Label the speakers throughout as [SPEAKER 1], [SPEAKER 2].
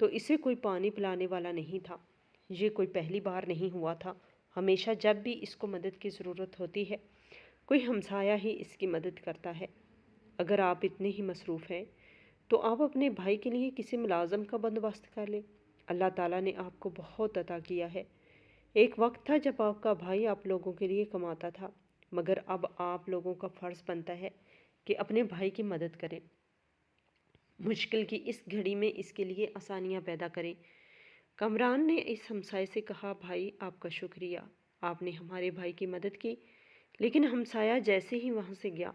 [SPEAKER 1] تو اسے کوئی پانی پلانے والا نہیں تھا۔ یہ کوئی پہلی بار نہیں ہوا تھا، ہمیشہ جب بھی اس کو مدد کی ضرورت ہوتی ہے کوئی ہمسایہ ہی اس کی مدد کرتا ہے۔ اگر آپ اتنے ہی مصروف ہیں تو آپ اپنے بھائی کے لیے کسی ملازم کا بندوبست کر لیں۔ اللہ تعالیٰ نے آپ کو بہت عطا کیا ہے۔ ایک وقت تھا جب آپ کا بھائی آپ لوگوں کے لیے کماتا تھا، مگر اب آپ لوگوں کا فرض بنتا ہے کہ اپنے بھائی کی مدد کریں، مشکل کی اس گھڑی میں اس کے لیے آسانیاں پیدا کریں۔ کامران نے اس ہمسائے سے کہا، بھائی آپ کا شکریہ، آپ نے ہمارے بھائی کی مدد کی۔ لیکن ہمسایہ جیسے ہی وہاں سے گیا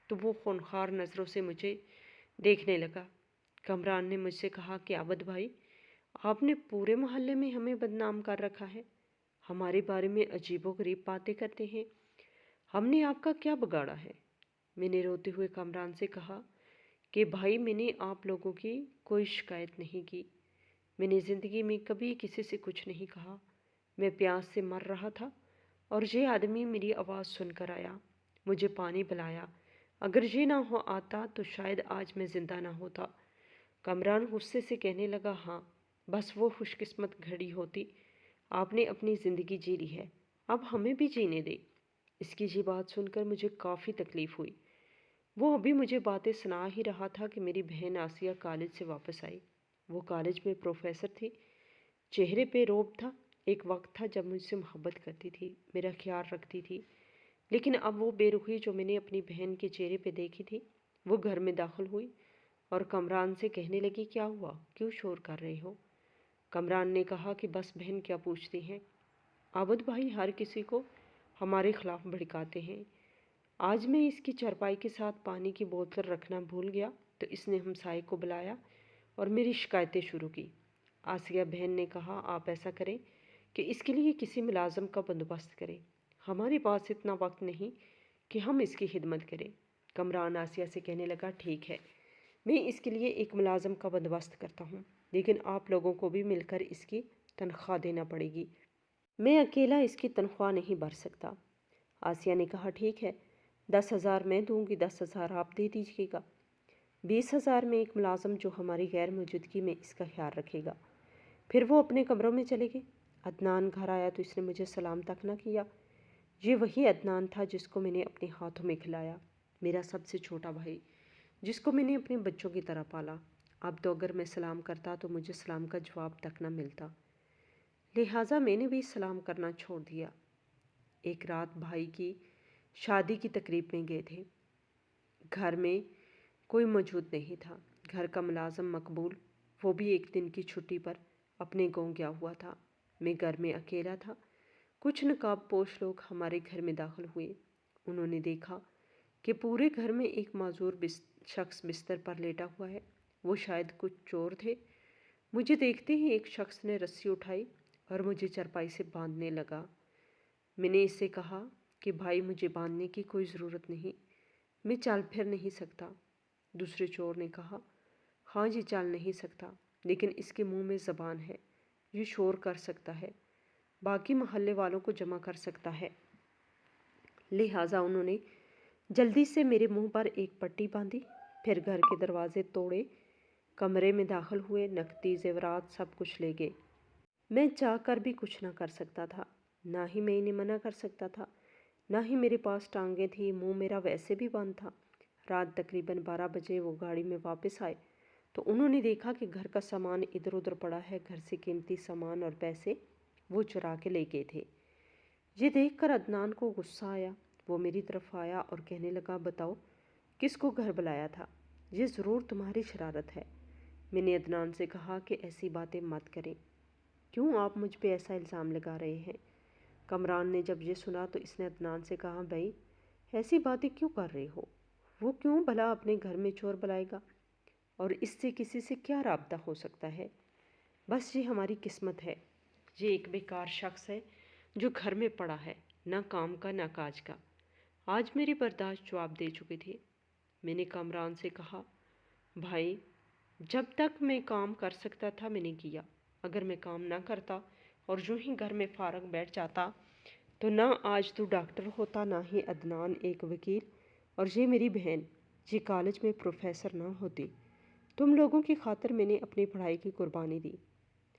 [SPEAKER 1] تو وہ خونخوار نظروں سے مجھے دیکھنے لگا۔ کامران نے مجھ سے کہا کہ عابد بھائی، آپ نے پورے محلے میں ہمیں بدنام کر رکھا ہے، ہمارے بارے میں عجیب و غریب باتیں کرتے ہیں، ہم نے آپ کا کیا بگاڑا ہے؟ میں نے روتے ہوئے کامران سے کہا کہ بھائی میں نے آپ لوگوں کی کوئی شکایت نہیں کی، میں نے زندگی میں کبھی کسی سے کچھ نہیں کہا، میں پیاس سے مر رہا تھا اور یہ آدمی میری آواز سن کر آیا، مجھے پانی پلایا، اگر یہ نہ ہو آتا تو شاید آج میں زندہ نہ ہوتا۔ کامران غصے سے کہنے لگا، ہاں بس وہ خوش قسمت گھڑی ہوتی، آپ نے اپنی زندگی جی لی ہے، اب ہمیں بھی جینے دے۔ اس کی یہ بات سن کر مجھے کافی تکلیف ہوئی۔ وہ ابھی مجھے باتیں سنا ہی رہا تھا کہ میری بہن آسیہ کالج سے واپس آئی۔ وہ کالج میں پروفیسر تھی، چہرے پہ روب تھا۔ ایک وقت تھا جب مجھ سے محبت کرتی تھی، میرا خیال رکھتی تھی، لیکن اب وہ بے رخی جو میں نے اپنی بہن کے چہرے پہ دیکھی تھی، وہ گھر میں داخل ہوئی اور کامران سے کہنے لگی، کیا ہوا، کیوں شور کر رہے ہو؟ کامران نے کہا کہ بس بہن کیا پوچھتی ہیں، عابد بھائی ہر کسی کو ہمارے خلاف بھڑکاتے ہیں۔ آج میں اس کی چارپائی کے ساتھ پانی کی بوتل رکھنا بھول گیا تو اس نے ہمسائے کو بلایا اور میری شکایتیں شروع کی۔ آسیہ بہن نے کہا، آپ ایسا کریں کہ اس کے لیے کسی ملازم کا بندوبست کریں، ہمارے پاس اتنا وقت نہیں کہ ہم اس کی خدمت کریں۔ کامران آسیہ سے کہنے لگا، ٹھیک ہے، میں اس کے لیے ایک ملازم کا بندوبست کرتا ہوں، لیکن آپ لوگوں کو بھی مل کر اس کی تنخواہ دینا پڑے گی، میں اکیلا اس کی تنخواہ نہیں بھر سکتا۔ آسیہ نے کہا، ٹھیک ہے، 10,000 میں دوں گی، 10,000 آپ دے دیجیے گا، 20,000 میں ایک ملازم جو ہماری غیر موجودگی میں اس کا خیال رکھے گا۔ پھر وہ اپنے کمروں میں چلے گئے۔ عدنان گھر آیا تو اس نے مجھے سلام تک نہ کیا۔ یہ وہی عدنان تھا جس کو میں نے اپنے ہاتھوں میں کھلایا، میرا سب سے چھوٹا بھائی، جس کو میں نے اپنے بچوں کی طرح پالا۔ اب تو اگر میں سلام کرتا تو مجھے سلام کا جواب تک نہ ملتا، لہٰذا میں نے بھی سلام کرنا چھوڑ دیا۔ ایک رات بھائی کی شادی کی تقریب میں گئے تھے، گھر میں کوئی موجود نہیں تھا۔ گھر کا ملازم مقبول، وہ بھی ایک دن کی چھٹی پر اپنے گاؤں گیا ہوا تھا۔ میں گھر میں اکیلا تھا۔ کچھ نقاب پوش لوگ ہمارے گھر میں داخل ہوئے۔ انہوں نے دیکھا کہ پورے گھر میں ایک معذور شخص بستر پر لیٹا ہوا ہے، وہ شاید کچھ چور تھے۔ مجھے دیکھتے ہی ایک شخص نے رسی اٹھائی اور مجھے چارپائی سے باندھنے لگا۔ میں نے اس سے کہا کہ بھائی مجھے باندھنے کی کوئی ضرورت نہیں، میں چل پھر نہیں سکتا۔ دوسرے چور نے کہا، ہاں یہ چل نہیں سکتا، لیکن اس کے منہ میں زبان ہے، یہ شور کر سکتا ہے، باقی محلے والوں کو جمع کر سکتا ہے۔ لہٰذا انہوں نے جلدی سے میرے منہ پر ایک پٹی باندھی، پھر گھر کے دروازے توڑے، کمرے میں داخل ہوئے، نقدی زیورات سب کچھ لے گئے۔ میں چاہ کر بھی کچھ نہ کر سکتا تھا، نہ ہی میں انہیں منع کر سکتا تھا، نہ ہی میرے پاس ٹانگیں تھیں، منہ میرا ویسے بھی بند تھا۔ رات تقریباً 12 بجے وہ گاڑی میں واپس آئے تو انہوں نے دیکھا کہ گھر کا سامان ادھر ادھر پڑا ہے، گھر سے قیمتی سامان اور پیسے وہ چرا کے لے گئے تھے۔ یہ دیکھ کر عدنان کو غصہ آیا، وہ میری طرف آیا اور کہنے لگا، بتاؤ کس کو گھر بلایا تھا، یہ ضرور تمہاری شرارت ہے۔ میں نے عدنان سے کہا کہ ایسی باتیں مت کریں، کیوں آپ مجھ پہ ایسا الزام لگا رہے ہیں؟ کامران نے جب یہ سنا تو اس نے عدنان سے کہا، بھائی ایسی باتیں کیوں کر رہے ہو، وہ کیوں بھلا اپنے گھر میں چور بلائے گا، اور اس سے کسی سے کیا رابطہ ہو سکتا ہے؟ بس یہ ہماری قسمت ہے، یہ ایک بیکار شخص ہے جو گھر میں پڑا ہے، نہ کام کا نہ کاج کا۔ آج میری برداشت جواب دے چکی تھی۔ میں نے کامران سے کہا، بھائی جب تک میں کام کر سکتا تھا میں نے کیا، اگر میں کام نہ کرتا اور یوں ہی گھر میں فارغ بیٹھ جاتا تو نہ آج تو ڈاکٹر ہوتا، نہ ہی عدنان ایک وکیل، اور یہ میری بہن یہ کالج میں پروفیسر نہ ہوتی۔ تم لوگوں کی خاطر میں نے اپنی پڑھائی کی قربانی دی،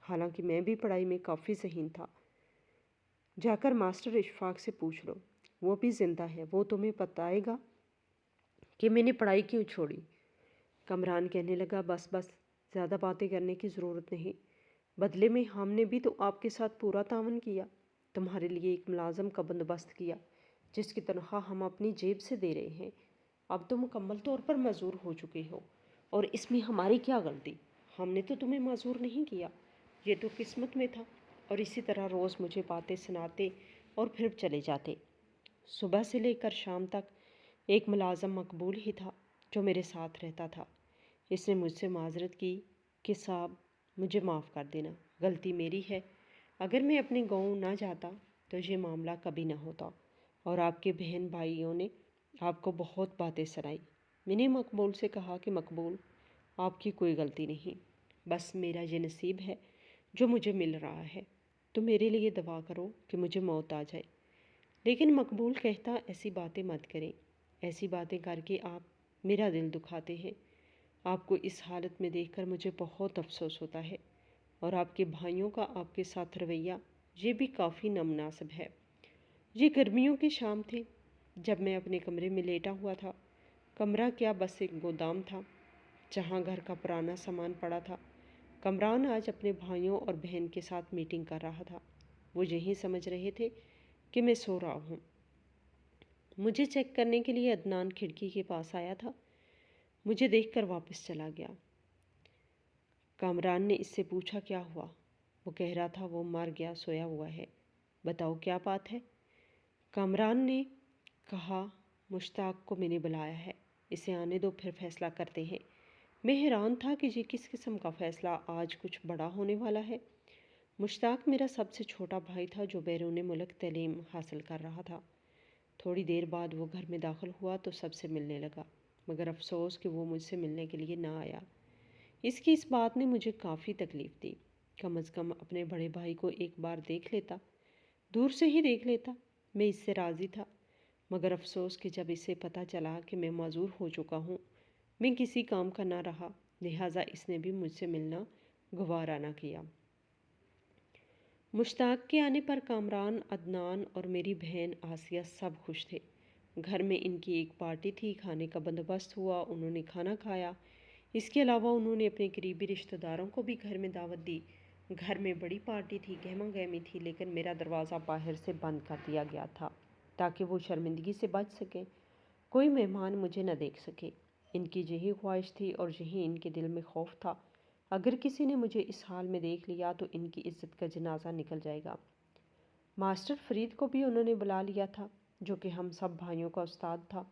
[SPEAKER 1] حالانکہ میں بھی پڑھائی میں کافی ذہین تھا۔ جا کر ماسٹر اشفاق سے پوچھ لو، وہ بھی زندہ ہے، وہ تمہیں بتائے گا کہ میں نے پڑھائی کیوں چھوڑی۔ کامران کہنے لگا، بس بس، زیادہ باتیں کرنے کی ضرورت نہیں، بدلے میں ہم نے بھی تو آپ کے ساتھ پورا تعاون کیا، تمہارے لیے ایک ملازم کا بندوبست کیا جس کی تنخواہ ہم اپنی جیب سے دے رہے ہیں۔ اب تو مکمل طور پر معذور ہو چکے ہو، اور اس میں ہماری کیا غلطی؟ ہم نے تو تمہیں معذور نہیں کیا، یہ تو قسمت میں تھا۔ اور اسی طرح روز مجھے باتیں سناتے اور پھر چلے جاتے۔ صبح سے لے کر شام تک ایک ملازم مقبول ہی تھا جو میرے ساتھ رہتا تھا۔ اس نے مجھ سے معذرت کی کہ صاحب مجھے معاف کر دینا، غلطی میری ہے، اگر میں اپنے گاؤں نہ جاتا تو یہ معاملہ کبھی نہ ہوتا، اور آپ کے بہن بھائیوں نے آپ کو بہت باتیں سنائی۔ میں نے مقبول سے کہا کہ مقبول، آپ کی کوئی غلطی نہیں، بس میرا یہ نصیب ہے جو مجھے مل رہا ہے، تو میرے لیے دعا کرو کہ مجھے موت آ جائے۔ لیکن مقبول کہتا، ایسی باتیں مت کریں، ایسی باتیں کر کے آپ میرا دل دکھاتے ہیں۔ آپ کو اس حالت میں دیکھ کر مجھے بہت افسوس ہوتا ہے، اور آپ کے بھائیوں کا آپ کے ساتھ رویہ یہ بھی کافی نامناسب ہے۔ یہ گرمیوں کی شام تھی جب میں اپنے کمرے میں لیٹا ہوا تھا۔ کمرہ کیا، بس ایک گودام تھا جہاں گھر کا پرانا سامان پڑا تھا۔ کامران آج اپنے بھائیوں اور بہن کے ساتھ میٹنگ کر رہا تھا۔ وہ یہی سمجھ رہے تھے کہ میں سو رہا ہوں۔ مجھے چیک کرنے کے لیے عدنان کھڑکی کے پاس آیا تھا، مجھے دیکھ کر واپس چلا گیا۔ کامران نے اس سے پوچھا، کیا ہوا؟ وہ کہہ رہا تھا وہ مر گیا، سویا ہوا ہے۔ بتاؤ کیا بات ہے؟ کامران نے کہا، مشتاق کو میں نے بلایا ہے، اسے آنے دو، پھر فیصلہ کرتے ہیں۔ میں حیران تھا کہ یہ کس قسم کا فیصلہ، آج کچھ بڑا ہونے والا ہے۔ مشتاق میرا سب سے چھوٹا بھائی تھا جو بیرون ملک تعلیم حاصل کر رہا تھا۔ تھوڑی دیر بعد وہ گھر میں داخل ہوا تو سب سے ملنے لگا، مگر افسوس کہ وہ مجھ سے ملنے کے لیے نہ آیا۔ اس بات نے مجھے کافی تکلیف دی۔ کم از کم اپنے بڑے بھائی کو ایک بار دیکھ لیتا، دور سے ہی دیکھ لیتا، میں اس سے راضی تھا، مگر افسوس کہ جب اسے پتہ چلا کہ میں معذور ہو چکا ہوں، میں کسی کام کا نہ رہا، لہٰذا اس نے بھی مجھ سے ملنا گوارا نہ کیا۔ مشتاق کے آنے پر کامران، عدنان اور میری بہن آسیہ سب خوش تھے۔ گھر میں ان کی ایک پارٹی تھی، کھانے کا بندوبست ہوا، انہوں نے کھانا کھایا۔ اس کے علاوہ انہوں نے اپنے قریبی رشتہ داروں کو بھی گھر میں دعوت دی۔ گھر میں بڑی پارٹی تھی، گہما گہمی تھی، لیکن میرا دروازہ باہر سے بند کر دیا گیا تھا تاکہ وہ شرمندگی سے بچ سکیں، کوئی مہمان مجھے نہ دیکھ سکے۔ ان کی یہی خواہش تھی اور یہی ان کے دل میں خوف تھا، اگر کسی نے مجھے اس حال میں دیکھ لیا تو ان کی عزت کا جنازہ نکل جائے گا۔ ماسٹر فرید کو بھی انہوں نے بلا لیا تھا، جو کہ ہم سب بھائیوں کا استاد تھا۔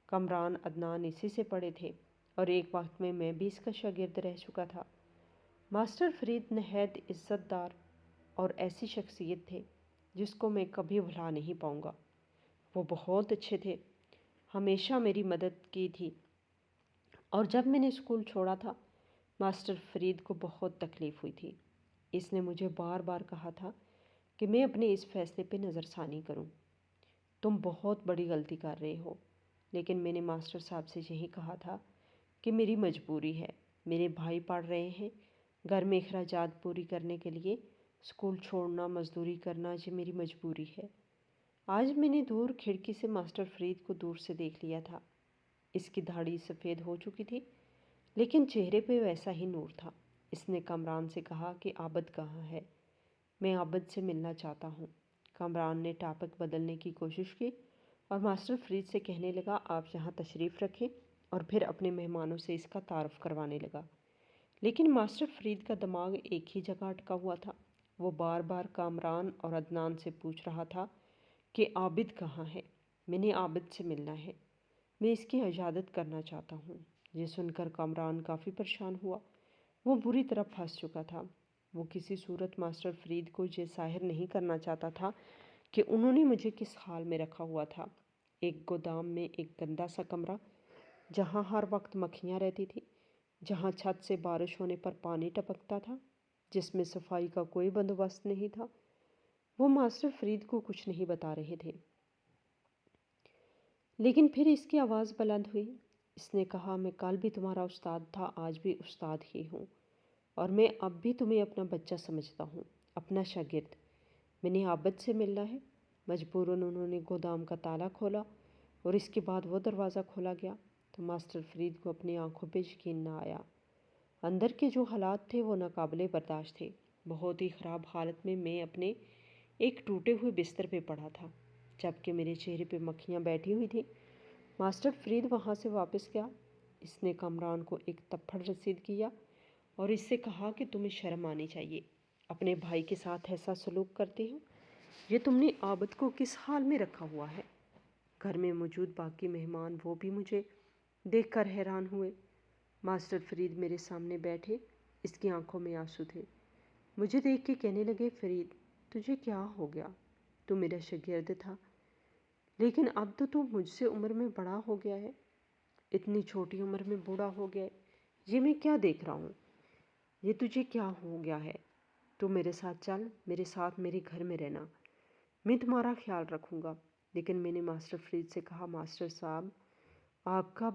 [SPEAKER 1] کامران، عدنان اسی سے پڑھے تھے، اور ایک وقت میں بھی اس کا شاگرد رہ چکا تھا۔ ماسٹر فرید نہایت عزت دار اور ایسی شخصیت تھے جس کو میں کبھی بھلا نہیں پاؤں گا۔ وہ بہت اچھے تھے، ہمیشہ میری مدد کی تھی، اور جب میں نے اسکول چھوڑا تھا ماسٹر فرید کو بہت تکلیف ہوئی تھی۔ اس نے مجھے بار بار کہا تھا کہ میں اپنے اس فیصلے پہ نظر ثانی کروں، تم بہت بڑی غلطی کر رہے ہو، لیکن میں نے ماسٹر صاحب سے یہی کہا تھا کہ میری مجبوری ہے، میرے بھائی پڑھ رہے ہیں، گھر میں اخراجات پوری کرنے کے لیے اسکول چھوڑنا، مزدوری کرنا، یہ میری مجبوری ہے۔ آج میں نے دور کھڑکی سے ماسٹر فرید کو دور سے دیکھ لیا تھا۔ اس کی داڑھی سفید ہو چکی تھی، لیکن چہرے پہ ویسا ہی نور تھا۔ اس نے کامران سے کہا کہ عابد کہاں ہے؟ میں عابد سے ملنا چاہتا ہوں۔ کامران نے ٹاپک بدلنے کی کوشش کی اور ماسٹر فرید سے کہنے لگا، آپ یہاں تشریف رکھیں، اور پھر اپنے مہمانوں سے اس کا تعارف کروانے لگا۔ لیکن ماسٹر فرید کا دماغ ایک ہی جگہ اٹکا ہوا تھا۔ وہ بار بار کامران اور عدنان سے پوچھ رہا تھا کہ عابد کہاں ہے؟ میں نے عابد سے ملنا ہے، میں اس کی عیادت کرنا چاہتا ہوں۔ یہ سن کر کامران کافی پریشان ہوا، وہ بری طرح پھنس چکا تھا۔ وہ کسی صورت ماسٹر فرید کو یہ ظاہر نہیں کرنا چاہتا تھا کہ انہوں نے مجھے کس حال میں رکھا ہوا تھا۔ ایک گودام میں ایک گندا سا کمرہ، جہاں ہر وقت مکھیاں رہتی تھی، جہاں چھت سے بارش ہونے پر پانی ٹپکتا تھا، جس میں صفائی کا کوئی بندوبست نہیں تھا۔ وہ ماسٹر فرید کو کچھ نہیں بتا رہے تھے، لیکن پھر اس کی آواز بلند ہوئی، اس نے کہا، میں کل بھی تمہارا استاد تھا، آج بھی استاد ہی ہوں، اور میں اب بھی تمہیں اپنا بچہ سمجھتا ہوں، اپنا شاگرد۔ میں نے عابد سے ملنا ہے۔ مجبوراً انہوں نے گودام کا تالا کھولا اور اس کے بعد وہ دروازہ کھولا گیا تو ماسٹر فرید کو اپنی آنکھوں پہ یقین نہ آیا۔ اندر کے جو حالات تھے وہ ناقابل برداشت تھے۔ بہت ہی خراب حالت میں اپنے ایک ٹوٹے ہوئے بستر پہ پڑا تھا، جبکہ میرے چہرے پہ مکھیاں بیٹھی ہوئی تھیں۔ ماسٹر فرید وہاں سے واپس گیا۔ اس نے کامران کو ایک تپھڑ رسید کیا اور اس سے کہا کہ تمہیں شرم آنی چاہیے، اپنے بھائی کے ساتھ ایسا سلوک کرتے ہو۔ یہ تم نے عابد کو کس حال میں رکھا ہوا ہے؟ گھر میں موجود باقی مہمان وہ بھی مجھے دیکھ کر حیران ہوئے۔ ماسٹر فرید میرے سامنے بیٹھے، اس کی آنکھوں میں آنسو تھے۔ مجھے دیکھ کے کہنے لگے، فرید تجھے کیا ہو گیا؟ تو میرا شاگرد تھا، لیکن اب تو مجھ سے عمر میں بڑا ہو گیا ہے۔ اتنی چھوٹی عمر میں بوڑھا ہو گیا ہے، یہ میں کیا دیکھ رہا ہوں؟ یہ تجھے کیا ہو گیا ہے؟ تو میرے ساتھ چل، میرے ساتھ میرے گھر میں رہنا، میں تمہارا خیال رکھوں گا۔ لیکن میں نے ماسٹر فرید سے کہا، ماسٹر صاحب آپ کا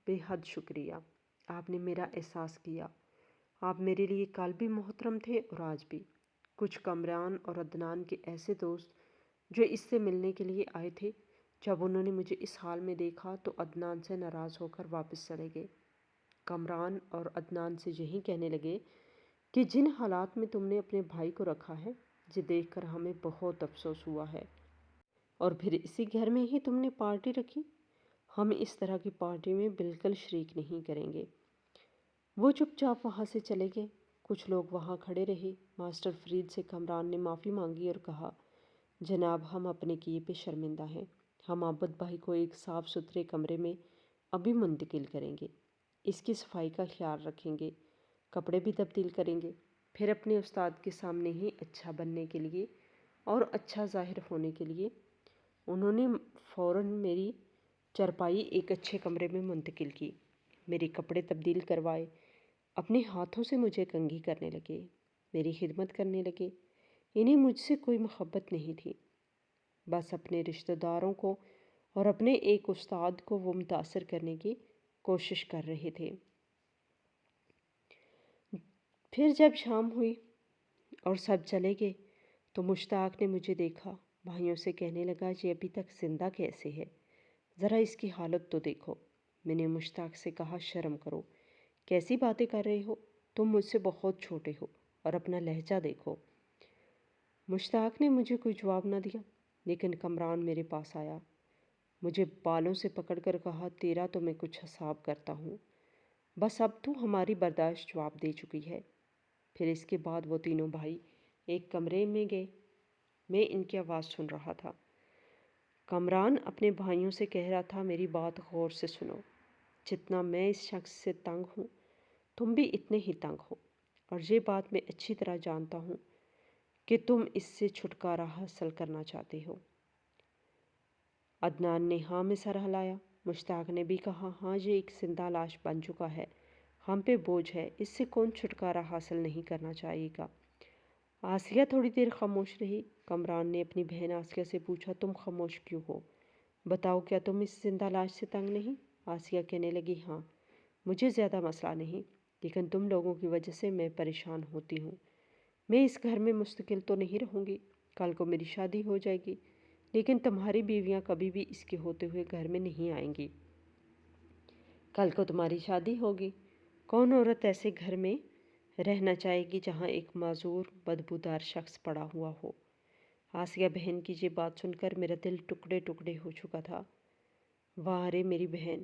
[SPEAKER 1] بے حد شکریہ، آپ نے میرا احساس کیا۔ آپ میرے لیے کل بھی محترم تھے اور آج بھی۔ کچھ کامران اور عدنان کے ایسے دوست جو اس سے ملنے کے لیے آئے تھے، جب انہوں نے مجھے اس حال میں دیکھا تو عدنان سے ناراض ہو کر واپس چلے گئے۔ کامران اور عدنان سے یہی کہنے لگے کہ جن حالات میں تم نے اپنے بھائی کو رکھا ہے، یہ دیکھ کر ہمیں بہت افسوس ہوا ہے، اور پھر اسی گھر میں ہی تم نے پارٹی رکھی۔ ہم اس طرح کی پارٹی میں بالکل شریک نہیں کریں گے۔ وہ چپ چاپ وہاں سے چلے گئے۔ کچھ لوگ وہاں کھڑے رہے۔ ماسٹر فرید سے کامران نے معافی مانگی اور کہا، جناب ہم اپنے کیے پہ شرمندہ ہیں، ہم عابد بھائی کو ایک صاف ستھرے کمرے میں ابھی منتقل کریں گے، اس کی صفائی کا خیال رکھیں گے، کپڑے بھی تبدیل کریں گے، پھر اپنے استاد کے سامنے ہی اچھا بننے کے لیے اور اچھا ظاہر ہونے کے لیے انہوں نے فوراً میری چرپائی ایک اچھے کمرے میں منتقل کی، میرے کپڑے تبدیل کروائے، اپنے ہاتھوں سے مجھے کنگھی کرنے لگے، میری خدمت کرنے لگے۔ انہیں مجھ سے کوئی محبت نہیں تھی، بس اپنے رشتہ داروں کو اور اپنے ایک استاد کو وہ متاثر کرنے کی کوشش کر رہے تھے۔ پھر جب شام ہوئی اور سب چلے گئے تو مشتاق نے مجھے دیکھا، بھائیوں سے کہنے لگا، یہ ابھی تک زندہ کیسے ہے؟ ذرا اس کی حالت تو دیکھو۔ میں نے مشتاق سے کہا، شرم کرو، کیسی باتیں کر رہے ہو؟ تم مجھ سے بہت چھوٹے ہو اور اپنا لہجہ دیکھو۔ مشتاق نے مجھے کوئی جواب نہ دیا، لیکن کامران میرے پاس آیا، مجھے بالوں سے پکڑ کر کہا، تیرا تو میں کچھ حساب کرتا ہوں، بس اب تو ہماری برداشت جواب دے چکی ہے۔ پھر اس کے بعد وہ تینوں بھائی ایک کمرے میں گئے۔ میں ان کی آواز سن رہا تھا۔ کامران اپنے بھائیوں سے کہہ رہا تھا، میری بات غور سے سنو، جتنا میں اس شخص سے تنگ ہوں تم بھی اتنے ہی تنگ ہو، اور یہ بات میں اچھی طرح جانتا ہوں کہ تم اس سے چھٹکارا حاصل کرنا چاہتے ہو۔ عدنان نے ہاں میں سر ہلایا۔ مشتاق نے بھی کہا، ہاں یہ ایک زندہ لاش بن چکا ہے، ہم پہ بوجھ ہے، اس سے کون چھٹکارا حاصل نہیں کرنا چاہیے گا۔ آسیہ تھوڑی دیر خاموش رہی۔ کامران نے اپنی بہن آسیہ سے پوچھا، تم خاموش کیوں ہو؟ بتاؤ، کیا تم اس زندہ لاش سے تنگ نہیں؟ آسیہ کہنے لگی، ہاں مجھے زیادہ مسئلہ نہیں، لیکن تم لوگوں کی وجہ سے میں پریشان ہوتی ہوں۔ میں اس گھر میں مستقل تو نہیں رہوں گی، کل کو میری شادی ہو جائے گی، لیکن تمہاری بیویاں کبھی بھی اس کے ہوتے ہوئے گھر میں نہیں آئیں گی۔ کل کو تمہاری شادی ہوگی، کون عورت ایسے گھر میں رہنا چاہے گی جہاں ایک معذور بدبودار شخص پڑا ہوا ہو؟ آسیہ بہن کی یہ بات سن کر میرا دل ٹکڑے ٹکڑے ہو چکا تھا۔ واہ رے میری بہن،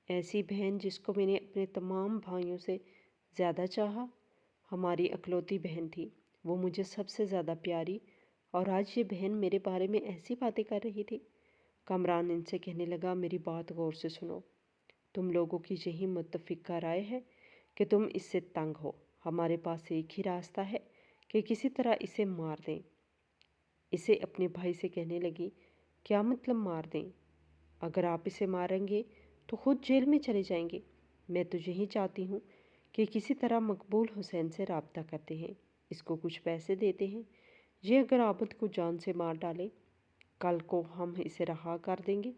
[SPEAKER 1] ایسی بہن جس کو میں نے اپنے تمام بھائیوں سے زیادہ چاہا، ہماری اکلوتی بہن تھی، وہ مجھے سب سے زیادہ پیاری، اور آج یہ بہن میرے بارے میں ایسی باتیں کر رہی تھی۔ کامران ان سے کہنے لگا، میری بات غور سے سنو، تم لوگوں کی یہی متفقہ رائے ہے کہ تم اس سے تنگ ہو، ہمارے پاس ایک ہی راستہ ہے کہ کسی طرح اسے مار دیں۔ اسے اپنے بھائی سے کہنے لگی، کیا مطلب مار دیں؟ اگر آپ اسے ماریں گے تو خود جیل میں چلے جائیں گے۔ میں تو یہی چاہتی ہوں کہ کسی طرح مقبول حسین سے رابطہ کرتے ہیں، اس کو کچھ پیسے دیتے ہیں، یہ اگر عابد کو جان سے مار ڈالے، کل کو ہم اسے رہا کر دیں گے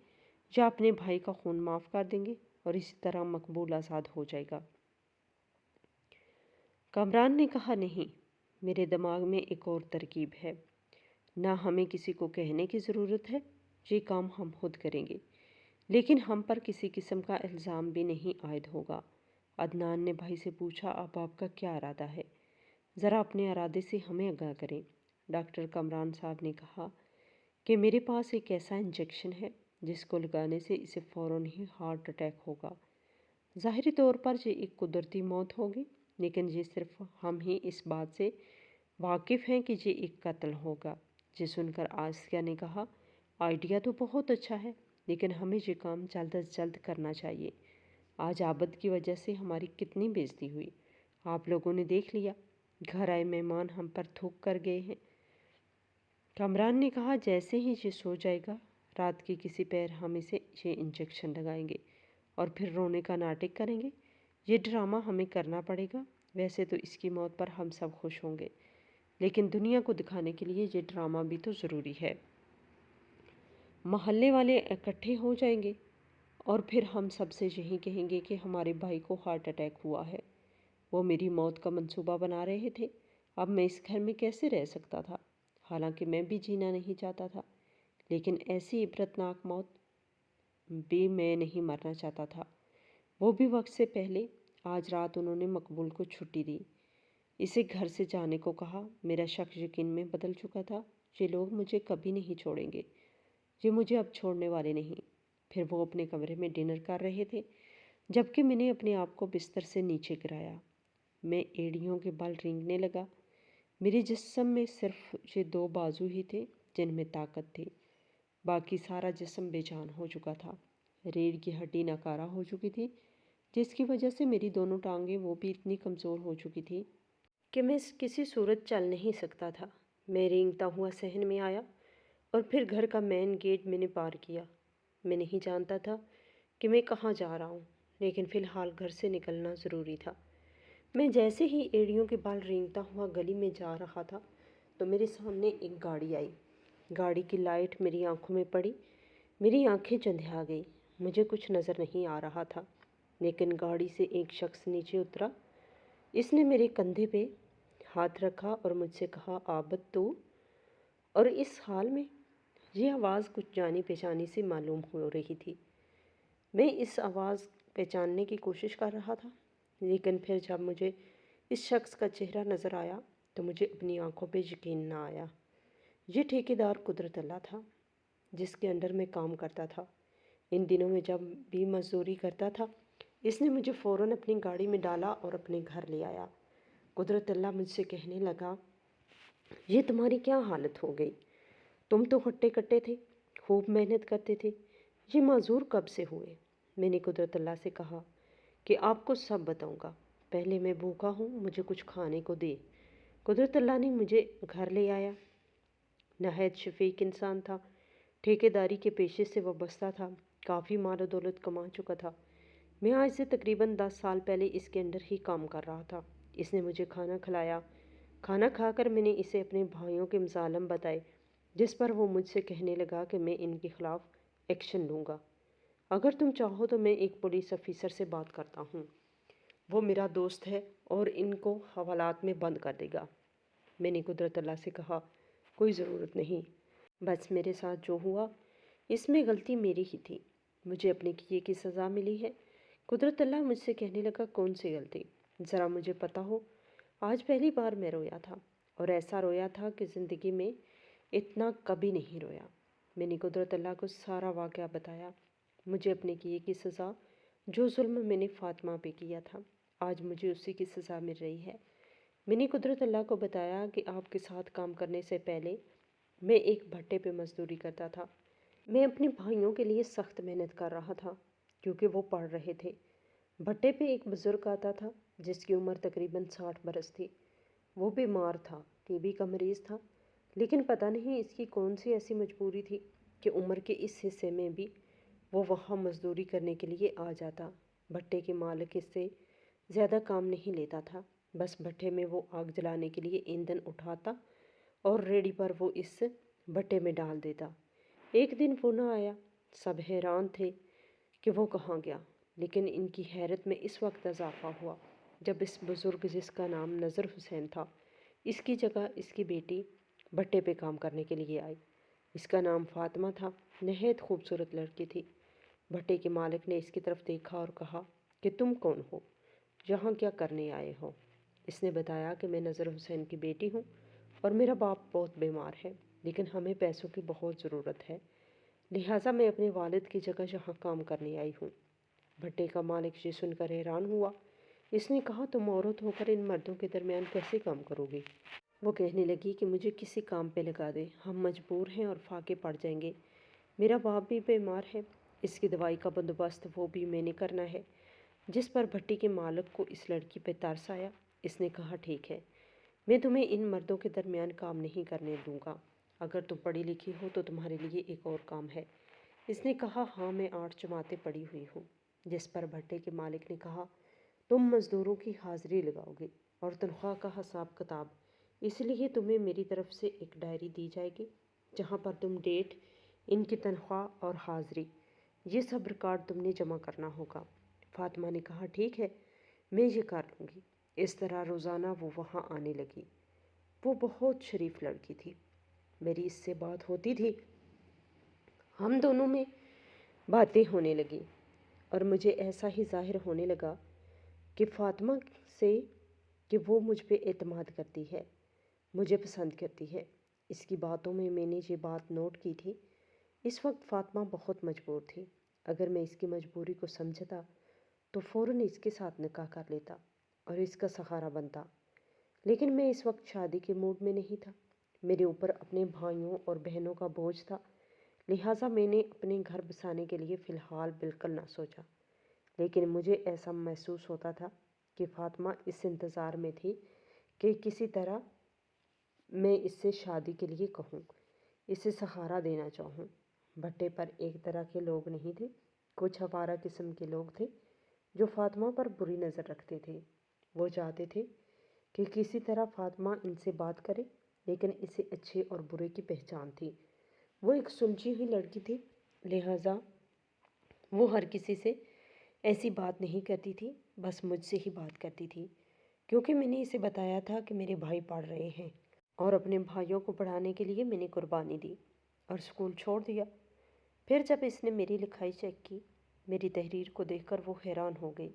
[SPEAKER 1] یا اپنے بھائی کا خون معاف کر دیں گے۔ اور اسی طرح مقبول آزاد ہو جائے گا۔ کامران نے کہا، نہیں، میرے دماغ میں ایک اور ترکیب ہے۔ نہ ہمیں کسی کو کہنے کی ضرورت ہے، یہ کام ہم خود کریں گے، لیکن ہم پر کسی قسم کا الزام بھی نہیں عائد ہوگا۔ عدنان نے بھائی سے پوچھا، اب آپ کا کیا ارادہ ہے؟ ذرا اپنے ارادے سے ہمیں آگاہ کریں۔ ڈاکٹر کامران صاحب نے کہا کہ میرے پاس ایک ایسا انجیکشن ہے جس کو لگانے سے اسے فوراً ہی ہارٹ اٹیک ہوگا۔ ظاہری طور پر یہ ایک قدرتی موت ہوگی، لیکن یہ صرف ہم ہی اس بات سے واقف ہیں کہ یہ ایک قتل ہوگا۔ یہ سن کر آسیہ نے کہا، آئیڈیا تو بہت اچھا ہے، لیکن ہمیں یہ کام جلد از جلد کرنا چاہیے۔ آج عابد کی وجہ سے ہماری کتنی بے عزتی ہوئی، آپ لوگوں نے دیکھ لیا۔ گھر آئے مہمان ہم پر تھوک کر گئے ہیں۔ کامران نے کہا، جیسے ہی یہ سو جائے گا، رات کی کسی پیر ہم اسے یہ انجیکشن لگائیں گے اور پھر رونے کا ناٹک کریں گے۔ یہ ڈرامہ ہمیں کرنا پڑے گا۔ ویسے تو اس کی موت پر ہم سب خوش ہوں گے، لیکن دنیا کو دکھانے کے لیے یہ ڈرامہ بھی تو ضروری ہے۔ محلے والے اکٹھے ہو جائیں گے اور پھر ہم سب سے یہی کہیں گے کہ ہمارے بھائی کو ہارٹ اٹیک ہوا ہے۔ وہ میری موت کا منصوبہ بنا رہے تھے۔ اب میں اس گھر میں کیسے رہ سکتا تھا؟ حالانکہ میں بھی جینا نہیں چاہتا تھا، لیکن ایسی عبرتناک موت بھی میں نہیں مرنا چاہتا تھا۔ وہ بھی وقت سے پہلے۔ آج رات انہوں نے مقبول کو چھٹی دی، اسے گھر سے جانے کو کہا۔ میرا شک یقین میں بدل چکا تھا۔ یہ لوگ مجھے کبھی نہیں چھوڑیں گے، یہ مجھے اب چھوڑنے والے نہیں۔ پھر وہ اپنے کمرے میں ڈنر کر رہے تھے، جبکہ میں نے اپنے آپ کو بستر سے نیچے گرایا۔ میں ایڑیوں کے بل رینگنے لگا۔ میرے جسم میں صرف یہ 2 بازو ہی تھے جن میں طاقت تھی، باقی سارا جسم بے جان ہو چکا تھا۔ ریڑھ کی ہڈی ناکارہ ہو چکی تھی، جس کی وجہ سے میری دونوں ٹانگیں وہ بھی اتنی کمزور ہو چکی تھی کہ میں کسی صورت چل نہیں سکتا تھا۔ میں رینگتا ہوا صحن میں آیا اور پھر گھر کا مین گیٹ میں نے پار کیا۔ میں نہیں جانتا تھا کہ میں کہاں جا رہا ہوں، لیکن فی الحال گھر سے نکلنا ضروری تھا۔ میں جیسے ہی ایڑیوں کے بال رینگتا ہوا گلی میں جا رہا تھا تو میرے سامنے ایک گاڑی آئی۔ گاڑی کی لائٹ میری آنکھوں میں پڑی، میری آنکھیں چندھیا گئی۔ مجھے کچھ نظر نہیں آ رہا تھا، لیکن گاڑی سے ایک شخص نیچے اترا۔ اس نے میرے کندھے پہ ہاتھ رکھا اور مجھ سے کہا، عابد تو؟ اور اس حال میں یہ آواز کچھ جانی پہچانی سی معلوم ہو رہی تھی۔ میں اس آواز پہچاننے کی کوشش کر رہا تھا، لیکن پھر جب مجھے اس شخص کا چہرہ نظر آیا تو مجھے اپنی آنکھوں پہ یقین نہ آیا۔ یہ ٹھیکیدار قدرت اللہ تھا، جس کے انڈر میں کام کرتا تھا۔ ان دنوں میں جب بھی مزدوری کرتا تھا، اس نے مجھے فوراً اپنی گاڑی میں ڈالا اور اپنے گھر لے آیا۔ قدرت اللہ مجھ سے کہنے لگا، یہ تمہاری کیا حالت ہو گئی؟ تم تو ہٹے کٹے تھے، خوب محنت کرتے تھے، یہ معذور کب سے ہوئے؟ میں نے قدرت اللہ سے کہا کہ آپ کو سب بتاؤں گا، پہلے میں بھوکا ہوں، مجھے کچھ کھانے کو دے۔ قدرت اللہ نے مجھے گھر لے آیا۔ نہایت شفیق انسان تھا، ٹھیکیداری کے پیشے سے وابستہ تھا، کافی مال و دولت کما چکا تھا۔ میں آج سے تقریباً 10 سال پہلے اس کے انڈر ہی کام کر رہا تھا۔ اس نے مجھے کھانا کھلایا۔ کھانا کھا کر میں نے اسے اپنے بھائیوں کے مظالم بتائے، جس پر وہ مجھ سے کہنے لگا کہ میں ان کے خلاف ایکشن لوں گا۔ اگر تم چاہو تو میں ایک پولیس افیسر سے بات کرتا ہوں، وہ میرا دوست ہے اور ان کو حوالات میں بند کر دے گا۔ میں نے قدرت اللہ سے کہا، کوئی ضرورت نہیں، بس میرے ساتھ جو ہوا اس میں غلطی میری ہی تھی، مجھے اپنے کیے کی سزا ملی ہے۔ قدرت اللہ مجھ سے کہنے لگا، کون سی غلطی؟ ذرا مجھے پتہ ہو۔ آج پہلی بار میں رویا تھا، اور ایسا رویا تھا کہ زندگی میں اتنا کبھی نہیں رویا۔ میں نے قدرت اللہ کو سارا واقعہ بتایا، مجھے اپنے کیے کی سزا، جو ظلم میں نے فاطمہ پہ کیا تھا، آج مجھے اسی کی سزا مل رہی ہے۔ میں نے قدرت اللہ کو بتایا کہ آپ کے ساتھ کام کرنے سے پہلے میں ایک بھٹے پہ مزدوری کرتا تھا۔ میں اپنے بھائیوں کے لیے سخت محنت کر رہا تھا کیونکہ وہ پڑھ رہے تھے۔ بھٹے پہ ایک بزرگ آتا تھا جس کی عمر تقریباً 60 برس تھی۔ وہ بیمار تھا، ٹی بی کا مریض تھا، لیکن پتہ نہیں اس کی کون سی ایسی مجبوری تھی کہ عمر کے اس حصے میں بھی وہ وہاں مزدوری کرنے کے لیے آ جاتا۔ بھٹے کے مالک اس سے زیادہ کام نہیں لیتا تھا، بس بھٹے میں وہ آگ جلانے کے لیے ایندھن اٹھاتا اور ریڑھی پر وہ اس بھٹے میں ڈال دیتا۔ ایک دن وہ نہ آیا، سب حیران تھے کہ وہ کہاں گیا۔ لیکن ان کی حیرت میں اس وقت اضافہ ہوا جب اس بزرگ جس کا نام نذر حسین تھا اس کی جگہ اس کی بیٹی بھٹے پہ کام کرنے کے لیے آئی۔ اس کا نام فاطمہ تھا، نہایت خوبصورت لڑکی تھی۔ بھٹے کے مالک نے اس کی طرف دیکھا اور کہا کہ تم کون ہو؟ یہاں کیا کرنے آئے ہو؟ اس نے بتایا کہ میں نذر حسین کی بیٹی ہوں اور میرا باپ بہت بیمار ہے، لیکن ہمیں پیسوں کی بہت ضرورت ہے، لہٰذا میں اپنے والد کی جگہ یہاں کام کرنے آئی ہوں۔ بھٹے کا مالک یہ سن کر حیران ہوا۔ اس نے کہا تم عورت ہو کر ان مردوں کے درمیان کیسے کام کرو گی؟ وہ کہنے لگی کہ مجھے کسی کام پہ لگا دے، ہم مجبور ہیں اور فاقے پڑ جائیں گے۔ میرا باپ بھی بیمار ہے، اس کی دوائی کا بندوبست وہ بھی میں نے کرنا ہے۔ جس پر بھٹی کے مالک کو اس لڑکی پہ ترس آیا۔ اس نے کہا ٹھیک ہے، میں تمہیں ان مردوں کے درمیان کام نہیں کرنے دوں گا۔ اگر تم پڑھی لکھی ہو تو تمہارے لیے ایک اور کام ہے۔ اس نے کہا ہاں، میں 8 جماعتیں پڑھی ہوئی ہوں۔ جس پر بھٹے کے مالک نے کہا تم مزدوروں کی حاضری لگاؤ گے اور تنخواہ کا حساب کتاب، اس لیے تمہیں میری طرف سے ایک ڈائری دی جائے گی جہاں پر تم ڈیٹ، ان کی تنخواہ اور حاضری، یہ سب ریکارڈ تم نے جمع کرنا ہوگا۔ فاطمہ نے کہا ٹھیک ہے، میں یہ کر لوں گی۔ اس طرح روزانہ وہ وہاں آنے لگی۔ وہ بہت شریف لڑکی تھی، میری اس سے بات ہوتی تھی، ہم دونوں میں باتیں ہونے لگیں اور مجھے ایسا ہی ظاہر ہونے لگا کہ فاطمہ سے کہ وہ مجھ پہ اعتماد کرتی ہے، مجھے پسند کرتی ہے۔ اس کی باتوں میں نے یہ بات نوٹ کی تھی۔ اس وقت فاطمہ بہت مجبور تھی۔ اگر میں اس کی مجبوری کو سمجھتا تو فوراً اس کے ساتھ نکاح کر لیتا اور اس کا سہارا بنتا، لیکن میں اس وقت شادی کے موڈ میں نہیں تھا۔ میرے اوپر اپنے بھائیوں اور بہنوں کا بوجھ تھا، لہٰذا میں نے اپنے گھر بسانے کے لیے فی الحال بالکل نہ سوچا۔ لیکن مجھے ایسا محسوس ہوتا تھا کہ فاطمہ اس انتظار میں تھی کہ کسی طرح میں اس سے شادی کے لیے کہوں، اسے سہارا دینا چاہوں۔ بھٹے پر ایک طرح کے لوگ نہیں تھے، کچھ آوارہ قسم کے لوگ تھے جو فاطمہ پر بری نظر رکھتے تھے۔ وہ چاہتے تھے کہ کسی طرح فاطمہ ان سے بات کرے، لیکن اسے اچھے اور برے کی پہچان تھی۔ وہ ایک سلجھی ہوئی لڑکی تھی، لہٰذا وہ ہر کسی سے ایسی بات نہیں کرتی تھی، بس مجھ سے ہی بات کرتی تھی، کیونکہ میں نے اسے بتایا تھا کہ میرے بھائی پڑھ رہے ہیں اور اپنے بھائیوں کو پڑھانے کے لیے میں نے قربانی دی اور اسکول چھوڑ دیا۔ پھر جب اس نے میری لکھائی چیک کی، میری تحریر کو دیکھ کر وہ حیران ہو گئی۔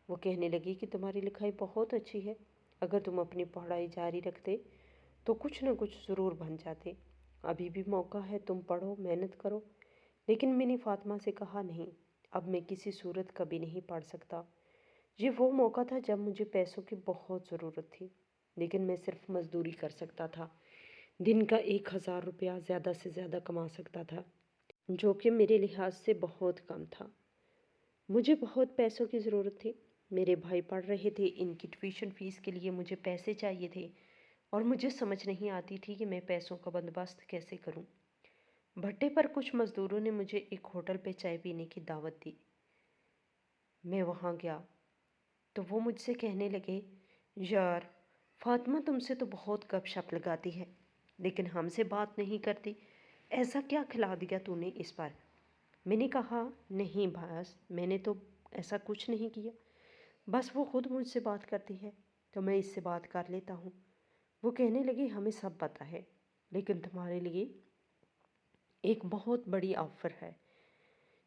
[SPEAKER 1] وہ کہنے لگی کہ تمہاری لکھائی بہت اچھی ہے، اگر تم اپنی پڑھائی جاری رکھتے تو کچھ نہ کچھ ضرور بن جاتے، ابھی بھی موقع ہے، تم پڑھو، محنت کرو۔ لیکن میں نے فاطمہ سے کہا نہیں، اب میں کسی صورت کبھی نہیں پڑھ سکتا۔ یہ وہ موقع تھا جب مجھے پیسوں کی بہت ضرورت تھی، لیکن میں صرف مزدوری کر سکتا تھا، دن کا 1000 روپیہ زیادہ سے زیادہ کما سکتا تھا، جو کہ میرے لحاظ سے بہت کم تھا۔ مجھے بہت پیسوں کی ضرورت تھی، میرے بھائی پڑھ رہے تھے، ان کی ٹیوشن فیس کے لیے مجھے پیسے چاہیے تھے اور مجھے سمجھ نہیں آتی تھی کہ میں پیسوں کا بندوبست کیسے کروں۔ بھٹے پر کچھ مزدوروں نے مجھے ایک ہوٹل پہ چائے پینے کی دعوت دی۔ میں وہاں گیا تو وہ مجھ سے کہنے لگے یار فاطمہ تم سے تو بہت گپ شپ لگاتی ہے، لیکن ہم سے بات نہیں کرتی، ایسا کیا کھلا دیا تو نے اس پر؟ میں نے کہا نہیں بھاس، میں نے تو ایسا کچھ نہیں کیا، بس وہ خود مجھ سے بات کرتی ہے تو میں اس سے بات کر لیتا ہوں۔ وہ کہنے لگی ہمیں سب پتہ ہے، لیکن تمہارے لیے ایک بہت بڑی آفر ہے۔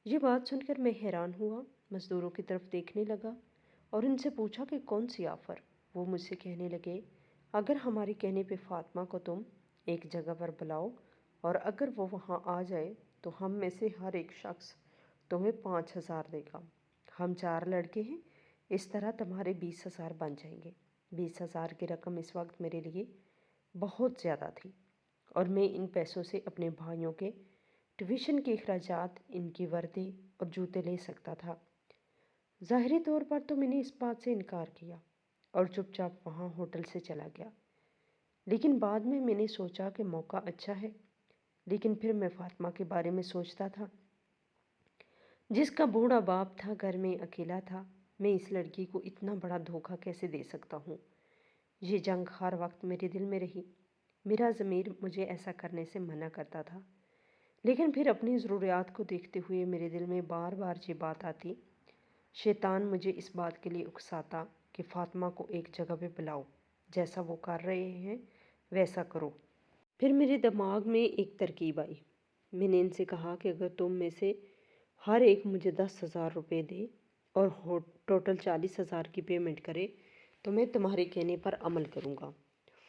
[SPEAKER 1] یہ بات سن کر میں حیران ہوا، مزدوروں کی طرف دیکھنے لگا اور ان سے پوچھا کہ کون سی آفر؟ وہ مجھ سے کہنے لگے اگر ہمارے کہنے پہ فاطمہ کو تم ایک جگہ پر بلاؤ اور اگر وہ وہاں آ جائے تو ہم میں سے ہر ایک شخص تمہیں 5000 دے گا۔ ہم 4 لڑکے ہیں، اس طرح تمہارے 20,000 بن جائیں گے۔ 20,000 کی رقم اس وقت میرے لیے بہت زیادہ تھی اور میں ان پیسوں سے اپنے بھائیوں کے ٹیوشن کے اخراجات، ان کی وردی اور جوتے لے سکتا تھا۔ ظاہری طور پر تو میں نے اس بات سے انکار کیا اور چپ چاپ وہاں ہوٹل سے چلا گیا، لیکن بعد میں نے سوچا کہ موقع اچھا ہے، لیکن پھر میں فاطمہ کے بارے میں سوچتا تھا جس کا بوڑھا باپ تھا، گھر میں اکیلا تھا، میں اس لڑکی کو اتنا بڑا دھوکہ کیسے دے سکتا ہوں؟ یہ جنگ ہر وقت میرے دل میں رہی، میرا ضمیر مجھے ایسا کرنے سے منع کرتا تھا، لیکن پھر اپنی ضروریات کو دیکھتے ہوئے میرے دل میں بار بار یہ بات آتی شیطان مجھے اس بات کے لیے اکساتا کہ فاطمہ کو ایک جگہ پہ بلاؤ، جیسا وہ کر رہے ہیں ویسا کرو۔ پھر میرے دماغ میں ایک ترکیب آئی۔ میں نے ان سے کہا کہ اگر تم میں سے ہر ایک مجھے 10,000 روپے دے اور ٹوٹل 40,000 کی پیمنٹ کرے تو میں تمہارے کہنے پر عمل کروں گا۔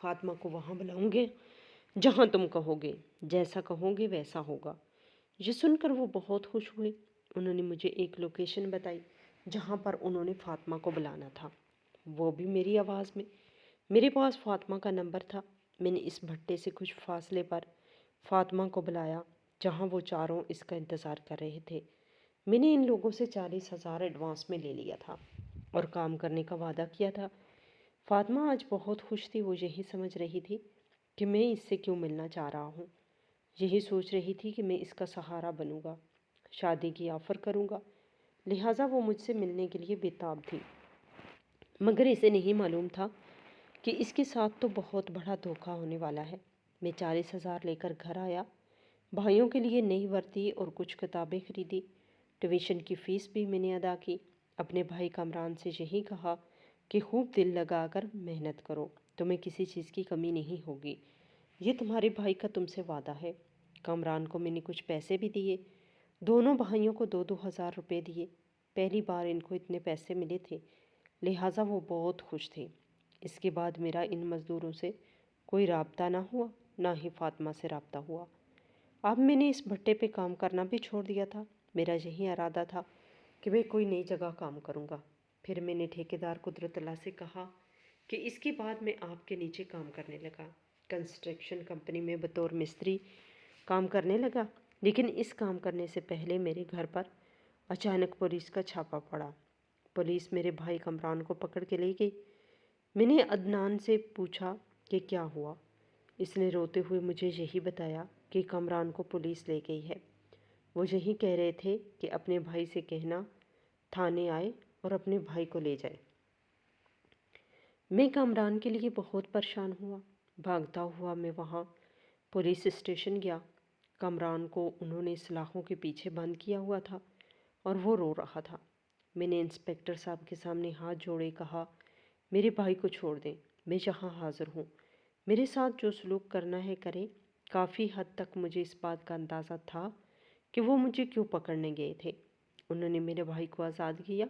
[SPEAKER 1] فاطمہ کو وہاں بلاؤں گے جہاں تم کہو گے، جیسا کہو گے ویسا ہوگا۔ یہ سن کر وہ بہت خوش ہوئے۔ انہوں نے مجھے ایک لوکیشن بتائی جہاں پر انہوں نے فاطمہ کو بلانا تھا، وہ بھی میری آواز میں۔ میرے پاس فاطمہ کا نمبر تھا۔ میں نے اس بھٹے سے کچھ فاصلے پر فاطمہ کو بلایا جہاں وہ چاروں اس کا انتظار کر رہے تھے۔ میں نے ان لوگوں سے 40,000 ایڈوانس میں لے لیا تھا اور کام کرنے کا وعدہ کیا تھا۔ فاطمہ آج بہت خوش تھی۔ وہ یہی سمجھ رہی تھی کہ میں اس سے کیوں ملنا چاہ رہا ہوں، یہی سوچ رہی تھی کہ میں اس کا سہارا بنوں گا، شادی کی آفر کروں گا، لہٰذا وہ مجھ سے ملنے کے لیے بے تاب تھی۔ مگر اسے نہیں معلوم تھا کہ اس کے ساتھ تو بہت بڑا دھوکہ ہونے والا ہے۔ میں 40,000 لے کر گھر آیا، بھائیوں کے لیے نئی وردی اور کچھ کتابیں خریدی، ٹیوشن کی فیس بھی میں نے ادا کی۔ اپنے بھائی کامران سے یہی کہا کہ خوب دل لگا کر محنت کرو، تمہیں کسی چیز کی کمی نہیں ہوگی، یہ تمہارے بھائی کا تم سے وعدہ ہے۔ کامران کو میں نے کچھ پیسے بھی دیے، دونوں بھائیوں کو 2,000 روپے دیے۔ پہلی بار ان کو اتنے پیسے ملے تھے، لہٰذا وہ بہت خوش تھے۔ اس کے بعد میرا ان مزدوروں سے کوئی رابطہ نہ ہوا، نہ ہی فاطمہ سے رابطہ ہوا۔ اب میں نے اس بھٹے پہ کام کرنا بھی چھوڑ دیا تھا۔ میرا یہی ارادہ تھا کہ میں کوئی نئی جگہ کام کروں گا۔ پھر میں نے ٹھیکیدار قدرت اللہ سے کہا کہ اس کے بعد میں آپ کے نیچے کام کرنے لگا، کنسٹرکشن کمپنی میں بطور مستری کام کرنے لگا۔ لیکن اس کام کرنے سے پہلے میرے گھر پر اچانک پولیس کا چھاپا پڑا۔ پولیس میرے بھائی کامران کو پکڑ کے لے گئی۔ میں نے عدنان سے پوچھا کہ کیا ہوا۔ اس نے روتے ہوئے مجھے یہی بتایا کہ کامران کو پولیس لے گئی ہے۔ وہ یہی کہہ رہے تھے کہ اپنے بھائی سے کہنا تھانے آئے اور اپنے بھائی کو لے جائے۔ میں کامران کے لیے بہت پریشان ہوا۔ بھاگتا ہوا میں وہاں پولیس اسٹیشن گیا۔ کامران کو انہوں نے سلاخوں کے پیچھے بند کیا ہوا تھا اور وہ رو رہا تھا۔ میں نے انسپکٹر صاحب کے سامنے ہاتھ جوڑے کہا، میرے بھائی کو چھوڑ دیں، میں یہاں حاضر ہوں، میرے ساتھ جو سلوک کرنا ہے کریں۔ کافی حد تک مجھے اس بات کا اندازہ تھا کہ وہ مجھے کیوں پکڑنے گئے تھے۔ انہوں نے میرے بھائی کو آزاد کیا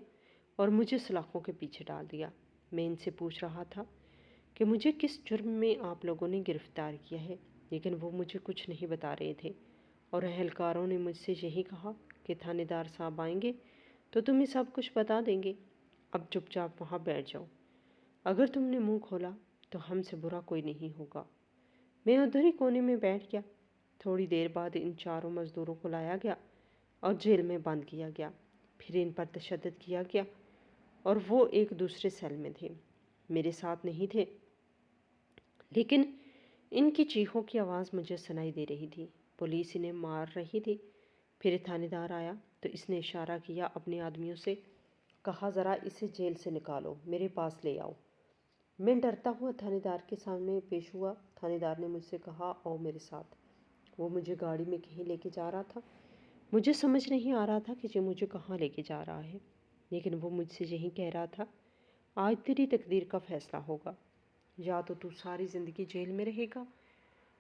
[SPEAKER 1] اور مجھے سلاخوں کے پیچھے ڈال دیا۔ میں ان سے پوچھ رہا تھا کہ مجھے کس جرم میں آپ لوگوں نے گرفتار کیا ہے، لیکن وہ مجھے کچھ نہیں بتا رہے تھے، اور اہلکاروں نے مجھ سے یہی کہا کہ تھانے دار صاحب آئیں گے تو تمہیں سب کچھ بتا دیں گے، اب چپ چاپ وہاں بیٹھ جاؤ، اگر تم نے منہ کھولا تو ہم سے برا کوئی نہیں ہوگا۔ میں ادھر ہی کونے میں بیٹھ گیا۔ تھوڑی دیر بعد ان چاروں مزدوروں کو لایا گیا اور جیل میں بند کیا گیا۔ پھر ان پر تشدد کیا گیا اور وہ ایک دوسرے سیل میں تھے، میرے ساتھ نہیں تھے، لیکن ان کی چیخوں کی آواز مجھے سنائی دے رہی تھی۔ پولیس انہیں مار رہی تھی۔ پھر تھانے دار آیا تو اس نے اشارہ کیا اپنے آدمیوں سے، کہا ذرا اسے جیل سے نکالو، میرے پاس لے آؤ۔ میں ڈرتا ہوا تھانے دار کے سامنے پیش ہوا۔ تھانے دار نے مجھ سے کہا آؤ میرے ساتھ۔ وہ مجھے گاڑی میں کہیں لے کے جا رہا تھا۔ مجھے سمجھ نہیں آ رہا تھا کہ یہ مجھے کہاں لے کے جا رہا ہے، لیکن وہ مجھ سے یہی کہہ رہا تھا، آج تیری تقدیر کا فیصلہ ہوگا، یا تو ساری زندگی جیل میں رہے گا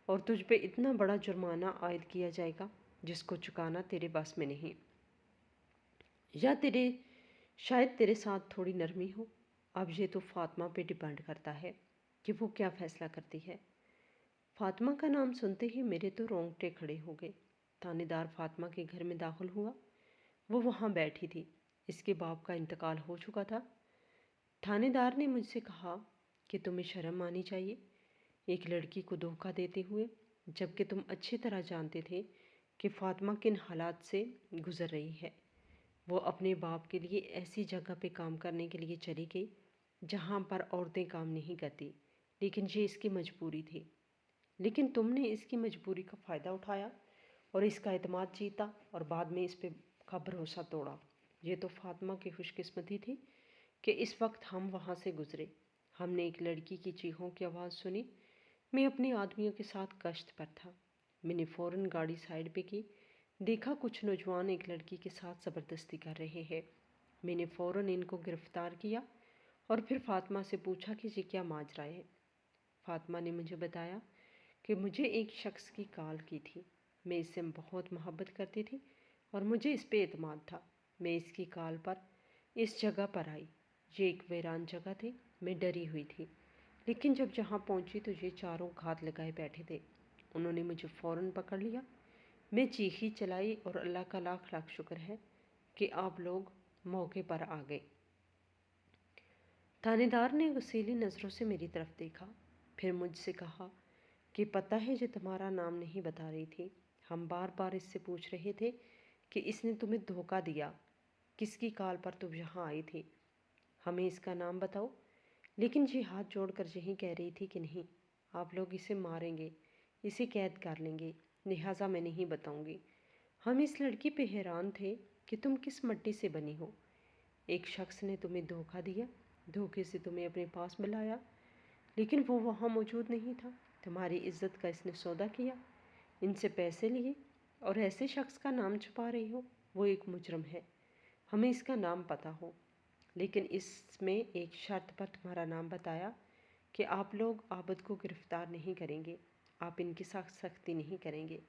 [SPEAKER 1] اور تجھ پہ اتنا بڑا جرمانہ عائد کیا جائے گا جس کو چکانا تیرے بس میں نہیں، یا شاید تیرے ساتھ تھوڑی نرمی ہو۔ اب یہ تو فاطمہ پہ ڈیپینڈ کرتا ہے کہ وہ کیا فیصلہ کرتی ہے۔ فاطمہ کا نام سنتے ہی میرے تو رونگٹے کھڑے ہو گئے۔ تھانے دار فاطمہ کے گھر میں داخل ہوا۔ وہ وہاں بیٹھی تھی، اس کے باپ کا انتقال ہو چکا تھا۔ تھانے دار نے مجھ سے کہا کہ تمہیں شرم آنی چاہیے ایک لڑکی کو دھوکہ دیتے ہوئے، جبکہ تم اچھی طرح جانتے تھے کہ فاطمہ کن حالات سے گزر رہی ہے۔ وہ اپنے باپ کے لیے ایسی جگہ پہ کام کرنے کے لیے چلی گئی جہاں پر عورتیں کام نہیں کرتی، لیکن یہ اس کی مجبوری تھی۔ لیکن تم نے اس کی مجبوری کا فائدہ اٹھایا اور اس کا اعتماد جیتا اور بعد میں اس پہ کا بھروسہ توڑا۔ یہ تو فاطمہ کی خوش قسمتی تھی کہ اس وقت ہم وہاں سے گزرے۔ ہم نے ایک لڑکی کی چیخوں کی آواز سنی۔ میں اپنے آدمیوں کے ساتھ گشت پر تھا۔ میں نے فوراً گاڑی سائڈ پہ کی، دیکھا کچھ نوجوان ایک لڑکی کے ساتھ زبردستی کر رہے ہیں۔ میں نے فوراً ان کو گرفتار کیا اور پھر فاطمہ سے پوچھا کہ یہ کیا ماجرا ہے۔ فاطمہ نے مجھے بتایا کہ مجھے ایک شخص کی کال کی تھی، میں اس سے بہت محبت کرتی تھی اور مجھے اس پہ اعتماد تھا۔ میں اس کی کال پر اس جگہ پر آئی۔ یہ ایک ویران جگہ تھی۔ میں ڈری ہوئی تھی، لیکن جب جہاں پہنچی تو یہ چاروں گھات لگائے بیٹھے تھے۔ انہوں نے مجھے فوراً پکڑ لیا۔ میں چیخی چلائی اور اللہ کا لاکھ لاکھ شکر ہے کہ آپ لوگ موقع پر آ گئے۔ تھانے دار نے غصیلی نظروں سے میری طرف دیکھا، پھر مجھ سے کہا کہ پتہ ہے یہ تمہارا نام نہیں بتا رہی تھی۔ ہم بار بار اس سے پوچھ رہے تھے کہ اس نے تمہیں دھوکہ دیا، کس کی کال پر تم یہاں آئی تھی، ہمیں اس کا نام بتاؤ۔ لیکن یہ ہاتھ جوڑ کر یہی کہہ رہی تھی کہ نہیں، آپ لوگ اسے ماریں گے، اسے قید کر لیں گے، لہٰذا میں نہیں بتاؤں گی۔ ہم اس لڑکی پہ حیران تھے کہ تم کس مٹی سے بنی ہو۔ ایک شخص نے تمہیں دھوکہ دیا، دھوکے سے تمہیں اپنے پاس بلایا، لیکن وہ وہاں موجود نہیں تھا۔ تمہاری عزت کا اس نے سودا کیا، ان سے پیسے لیے اور ایسے شخص کا نام چھپا رہی ہو، وہ ایک مجرم ہے۔ ہمیں اس کا نام پتہ ہو، لیکن اس میں ایک شرط پر تمہارا نام بتایا کہ آپ لوگ عابد کو گرفتار نہیں کریں گے، آپ ان کے ساتھ سختی نہیں کریں گے۔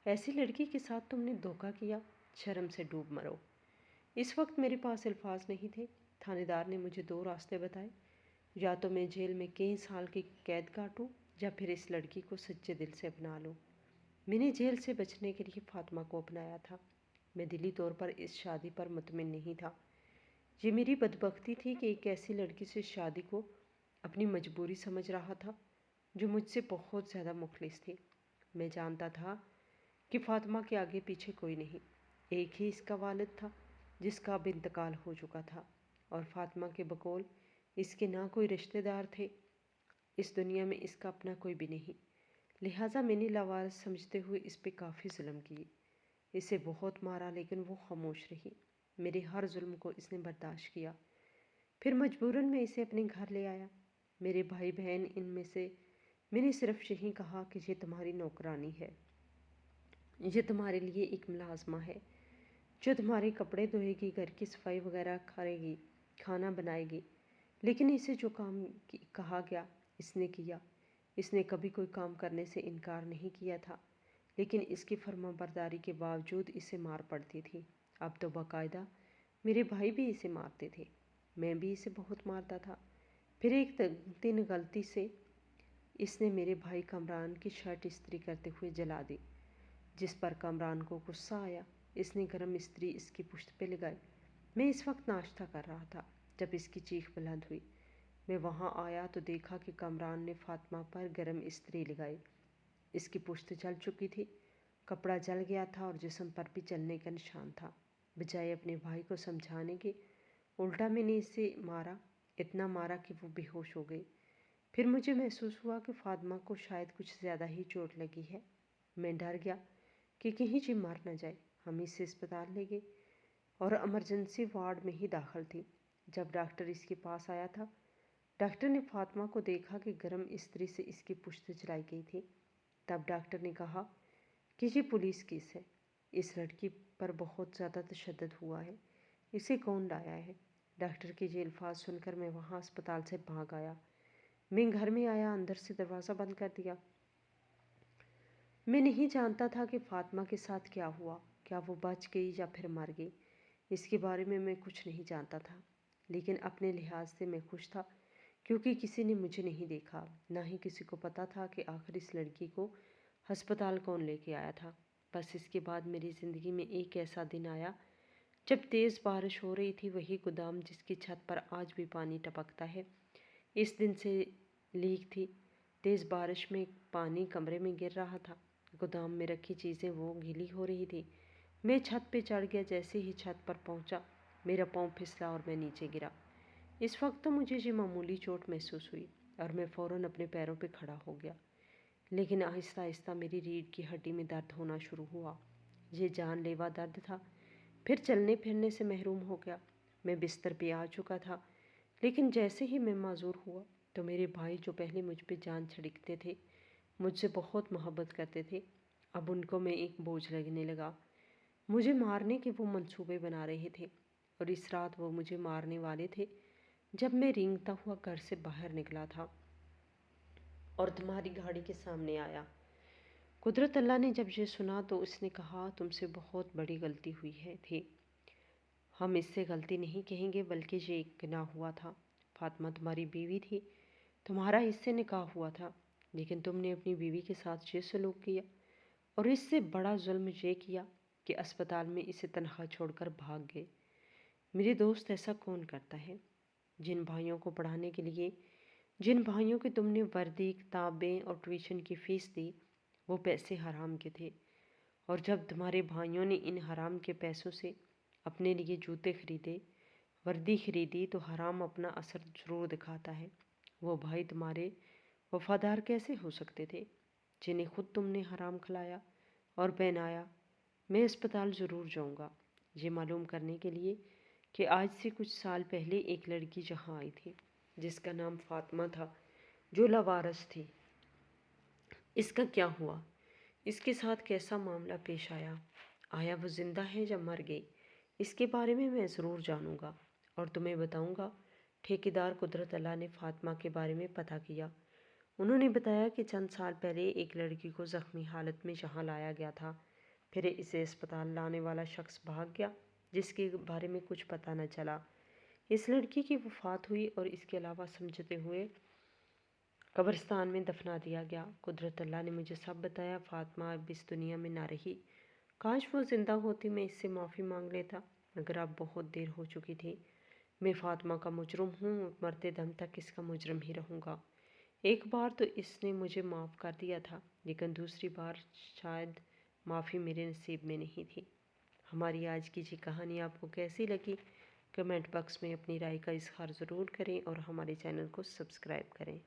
[SPEAKER 1] ایسی لڑکی کے ساتھ تم نے دھوکہ کیا، شرم سے ڈوب مرو۔ اس وقت میرے پاس الفاظ نہیں تھے۔ تھانے دار نے مجھے دو راستے بتائے، یا تو میں جیل میں کئی سال کی قید کاٹوں یا پھر اس لڑکی کو سچے دل سے اپنا لوں۔ میں نے جیل سے بچنے کے لیے فاطمہ کو اپنایا تھا۔ میں دلی طور پر اس شادی پر مطمئن نہیں تھا۔ یہ میری بدبختی تھی کہ ایک ایسی لڑکی سے شادی کو اپنی مجبوری سمجھ رہا تھا جو مجھ سے بہت زیادہ مخلص تھی۔ میں جانتا تھا کہ فاطمہ کے آگے پیچھے کوئی نہیں، ایک ہی اس کا والد تھا جس کا اب انتقال ہو چکا تھا، اور فاطمہ کے بقول اس کے نہ کوئی رشتہ دار تھے، اس دنیا میں اس کا اپنا کوئی بھی نہیں۔ لہٰذا میں نے لاوارث سمجھتے ہوئے اس پہ کافی ظلم کیے، اسے بہت مارا، لیکن وہ خاموش رہی۔ میرے ہر ظلم کو اس نے برداشت کیا۔ پھر مجبوراً میں اسے اپنے گھر لے آیا۔ میرے بھائی بہن ان میں سے میں نے صرف یہی کہا کہ یہ تمہاری نوکرانی ہے، یہ تمہارے لیے ایک ملازمہ ہے جو تمہارے کپڑے دھوئے گی، گھر کی صفائی وغیرہ کرے گی، کھانا بنائے گی۔ لیکن اسے جو کام کہا گیا اس نے کیا۔ اس نے کبھی کوئی کام کرنے سے انکار نہیں کیا تھا، لیکن اس کی فرما برداری کے باوجود اسے مار پڑتی تھی۔ اب تو باقاعدہ میرے بھائی بھی اسے مارتے تھے، میں بھی اسے بہت مارتا تھا۔ پھر ایک دن غلطی سے اس نے میرے بھائی کامران کی شرٹ استری کرتے ہوئے جلا دی، جس پر کامران کو غصہ آیا۔ اس نے گرم استری اس کی پشت پہ لگائی۔ میں اس وقت ناشتہ کر رہا تھا جب اس کی چیخ بلند ہوئی۔ میں وہاں آیا تو دیکھا کہ کامران نے فاطمہ پر گرم استری لگائی۔ اس کی پشت جل چکی تھی، کپڑا جل گیا تھا اور جسم پر بھی جلنے کا نشان تھا۔ بجائے اپنے بھائی کو سمجھانے کے، الٹا میں نے اسے مارا، اتنا مارا کہ وہ بے ہوش ہو گئی۔ پھر مجھے محسوس ہوا کہ فاطمہ کو شاید کچھ زیادہ ہی چوٹ لگی ہے۔ میں ڈر گیا کہ کہیں یہ مر نہ جائے۔ ہم اسے اسپتال لے گئے اور ایمرجنسی وارڈ میں ہی داخل تھی۔ جب ڈاکٹر اس کے پاس آیا تھا، ڈاکٹر نے فاطمہ کو دیکھا کہ گرم استری سے اس کی پشت جلائی گئی تھی۔ تب ڈاکٹر نے کہا کہ یہ پولیس کیس ہے، اس لڑکی پر بہت زیادہ تشدد ہوا ہے، اسے کون لایا ہے؟ ڈاکٹر کے یہ الفاظ سن کر میں وہاں اسپتال سے بھاگ آیا۔ میں گھر میں آیا، اندر سے دروازہ بند کر دیا۔ میں نہیں جانتا تھا کہ فاطمہ کے ساتھ کیا ہوا، کیا وہ بچ گئی یا پھر مر گئی۔ اس کے بارے میں کچھ نہیں جانتا تھا، لیکن اپنے لحاظ سے میں خوش تھا، کیونکہ کسی نے مجھے نہیں دیکھا، نہ ہی کسی کو پتا تھا کہ آخر اس لڑکی کو ہسپتال کون لے کے آیا تھا۔ بس اس کے بعد میری زندگی میں ایک ایسا دن آیا جب تیز بارش ہو رہی تھی، وہی گودام جس کی چھت پر آج بھی پانی ٹپکتا ہے، اس دن سے لیک تھی۔ تیز بارش میں پانی کمرے میں گر رہا تھا، گودام میں رکھی چیزیں وہ گیلی ہو رہی تھی۔ میں چھت پہ چڑھ گیا، جیسے ہی چھت پر پہنچا میرا پاؤں پھسلا اور میں نیچے گرا۔ اس وقت تو مجھے یہ معمولی چوٹ محسوس ہوئی اور میں فوراً اپنے پیروں پہ کھڑا ہو گیا، لیکن آہستہ آہستہ میری ریڑھ کی ہڈی میں درد ہونا شروع ہوا۔ یہ جان لیوا درد تھا۔ پھر چلنے پھرنے سے محروم ہو گیا۔ میں بستر پہ آ چکا تھا، لیکن جیسے ہی میں معذور ہوا تو میرے بھائی جو پہلے مجھ پہ جان چھڑکتے تھے، مجھ سے بہت محبت کرتے تھے، اب ان کو میں ایک بوجھ لگنے لگا۔ مجھے مارنے کے وہ منصوبے بنا رہے تھے۔ اور اس رات وہ مجھے مارنے والے تھے جب میں رینگتا ہوا گھر سے باہر نکلا تھا اور تمہاری گاڑی کے سامنے آیا۔ قدرت اللہ نے جب یہ سنا تو اس نے کہا تم سے بہت بڑی غلطی ہوئی تھی۔ ہم اس سے غلطی نہیں کہیں گے بلکہ یہ ایک گناہ ہوا تھا۔ فاطمہ تمہاری بیوی تھی، تمہارا اس سے نکاح ہوا تھا، لیکن تم نے اپنی بیوی کے ساتھ یہ سلوک کیا اور اس سے بڑا ظلم یہ کیا کہ اسپتال میں اسے تنہا چھوڑ کر بھاگ گئے۔ میرے دوست ایسا کون کرتا ہے؟ جن بھائیوں کو پڑھانے کے لیے، جن بھائیوں کی تم نے وردی، کتابیں اور ٹیوشن کی فیس دی، وہ پیسے حرام کے تھے، اور جب تمہارے بھائیوں نے ان حرام کے پیسوں سے اپنے لیے جوتے خریدے، وردی خریدی، تو حرام اپنا اثر ضرور دکھاتا ہے۔ وہ بھائی تمہارے وفادار کیسے ہو سکتے تھے جنہیں خود تم نے حرام کھلایا اور پہنایا؟ میں اسپتال ضرور جاؤں گا یہ معلوم کرنے کے لیے کہ آج سے کچھ سال پہلے ایک لڑکی جہاں آئی تھی جس کا نام فاطمہ تھا، جو لاوارث تھی۔ اس کا کیا ہوا؟ اس کے ساتھ کیسا معاملہ پیش آیا؟ آیا وہ زندہ ہے یا مر گئی؟ اس کے بارے میں ضرور جانوں گا اور تمہیں بتاؤں گا۔ ٹھیکیدار قدرت اللہ نے فاطمہ کے بارے میں پتہ کیا۔ انہوں نے بتایا کہ چند سال پہلے ایک لڑکی کو زخمی حالت میں یہاں لایا گیا تھا، پھر اسے اسپتال لانے والا شخص بھاگ گیا جس کے بارے میں کچھ پتہ نہ چلا۔ اس لڑکی کی وفات ہوئی اور اس کے علاوہ سمجھتے ہوئے قبرستان میں دفنا دیا گیا۔ قدرت اللہ نے مجھے سب بتایا۔ فاطمہ اب اس دنیا میں نہ رہی۔ کاش وہ زندہ ہوتی، میں اس سے معافی مانگ لیتا، مگر اب بہت دیر ہو چکی تھی۔ میں فاطمہ کا مجرم ہوں، مرتے دم تک اس کا مجرم ہی رہوں گا۔ ایک بار تو اس نے مجھے معاف کر دیا تھا، لیکن دوسری بار شاید معافی میرے نصیب میں نہیں تھی۔ ہماری آج کی یہ کہانی آپ کو کیسی لگی؟ کمنٹ باکس میں اپنی رائے کا اظہار ضرور کریں اور ہمارے چینل کو سبسکرائب کریں۔